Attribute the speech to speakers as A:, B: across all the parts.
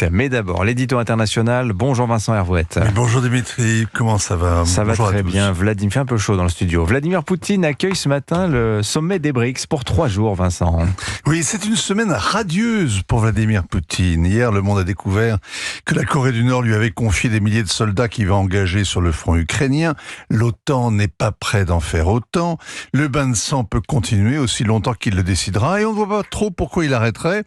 A: suite. Mais d'abord, l'édito international. Bonjour Vincent Hervouette.
B: Oui, bonjour Dimitri, comment ça va?
A: Ça
B: bonjour
A: va très bien. Vladimir, il fait un peu chaud dans le studio. Vladimir Poutine accueille ce matin le sommet des BRICS pour 3 jours, Vincent.
B: Oui, c'est une semaine radieuse pour Vladimir Poutine. Hier, le monde a découvert que la Corée du Nord lui avait confié des milliers de soldats qu'il va engager sur le front ukrainien. L'OTAN n'est pas prêt d'en faire autant. Le bain de sang peut continuer aussi longtemps qu'il le décidera et on ne voit pas trop pourquoi il arrêterait.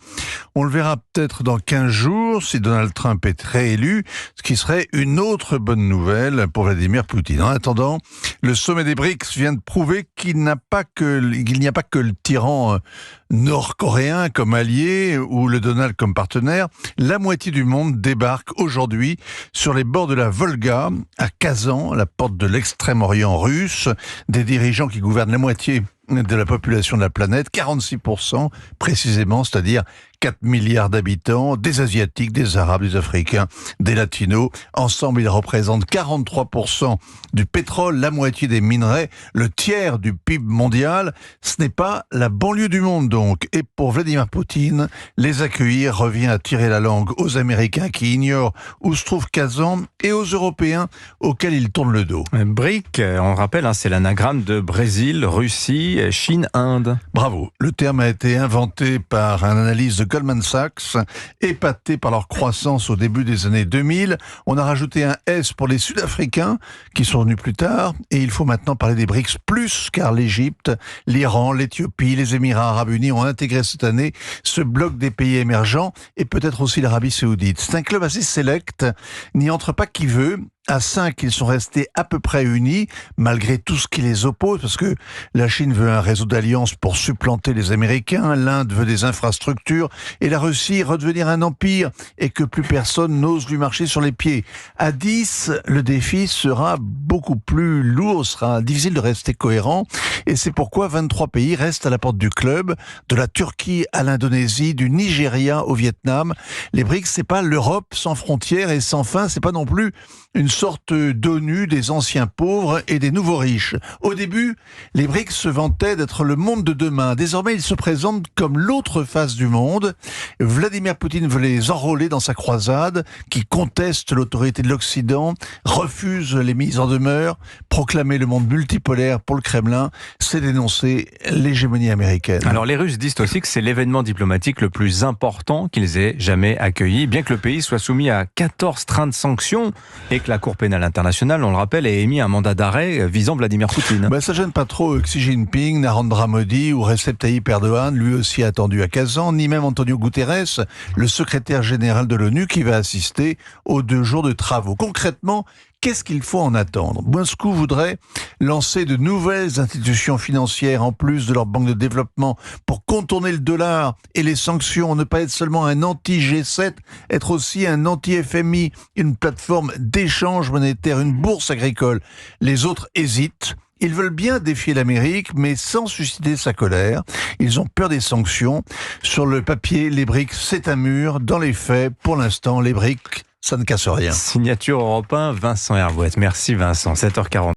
B: On le verra peut-être dans 15 jours si Donald Trump est réélu, ce qui serait une autre bonne nouvelle pour Vladimir Poutine. En attendant, le sommet des BRICS vient de prouver qu'il n'y a pas que le tyran nord-coréen comme allié ou le Donald comme partenaire. La moitié du monde débarque aujourd'hui sur les bords de la Volga, à Kazan, la porte de l'extrême-orient russe, des dirigeants qui gouvernent la moitié de la population de la planète, 46% précisément, c'est-à-dire 4 milliards d'habitants, des Asiatiques, des Arabes, des Africains, des Latinos. Ensemble, ils représentent 43% du pétrole, la moitié des minerais, le tiers du PIB mondial. Ce n'est pas la banlieue du monde, donc. Et pour Vladimir Poutine, les accueillir revient à tirer la langue aux Américains qui ignorent où se trouve Kazan et aux Européens auxquels ils tournent le dos.
A: BRIC, on rappelle, c'est l'anagramme de Brésil, Russie, Chine, Inde.
B: Bravo. Le terme a été inventé par un analyste de Goldman Sachs, épaté par leur croissance au début des années 2000. On a rajouté un S pour les Sud-Africains, qui sont venus plus tard, et il faut maintenant parler des BRICS+, car l'Égypte, l'Iran, l'Éthiopie, les Émirats Arabes Unis ont intégré cette année ce bloc des pays émergents, et peut-être aussi l'Arabie Saoudite. C'est un club assez sélect, n'y entre pas qui veut. À 5, ils sont restés à peu près unis, malgré tout ce qui les oppose, parce que la Chine veut un réseau d'alliances pour supplanter les Américains, l'Inde veut des infrastructures, et la Russie redevenir un empire, et que plus personne n'ose lui marcher sur les pieds. À 10, le défi sera beaucoup plus lourd, sera difficile de rester cohérent, et c'est pourquoi 23 pays restent à la porte du club, de la Turquie à l'Indonésie, du Nigeria au Vietnam. Les BRICS, c'est pas l'Europe sans frontières et sans fin, c'est pas non plus une sorte d'ONU des anciens pauvres et des nouveaux riches. Au début, les BRICS se vantaient d'être le monde de demain. Désormais, ils se présentent comme l'autre face du monde. Vladimir Poutine veut les enrôler dans sa croisade, qui conteste l'autorité de l'Occident, refuse les mises en demeure, proclamer le monde multipolaire pour le Kremlin, c'est dénoncer l'hégémonie américaine.
A: Alors les Russes disent aussi que c'est l'événement diplomatique le plus important qu'ils aient jamais accueilli, bien que le pays soit soumis à 14 trains de sanctions et que la Cour pénale internationale, on le rappelle, a émis un mandat d'arrêt visant Vladimir Poutine.
B: Ça gêne pas trop Xi Jinping, Narendra Modi ou Recep Tayyip Erdogan, lui aussi attendu à Kazan, ni même Antonio Guterres, le secrétaire général de l'ONU qui va assister aux 2 jours de travaux. Concrètement, qu'est-ce qu'il faut en attendre? Moscou voudrait lancer de nouvelles institutions financières en plus de leur banque de développement pour contourner le dollar et les sanctions, ne pas être seulement un anti-G7, être aussi un anti-FMI, une plateforme d'échange monétaire, une bourse agricole. Les autres hésitent. Ils veulent bien défier l'Amérique, mais sans susciter sa colère. Ils ont peur des sanctions. Sur le papier, les BRICS, c'est un mur. Dans les faits, pour l'instant, les BRICS, ça ne casse rien.
A: Signature Europe 1, Vincent Hervouette. Merci Vincent, 7h40.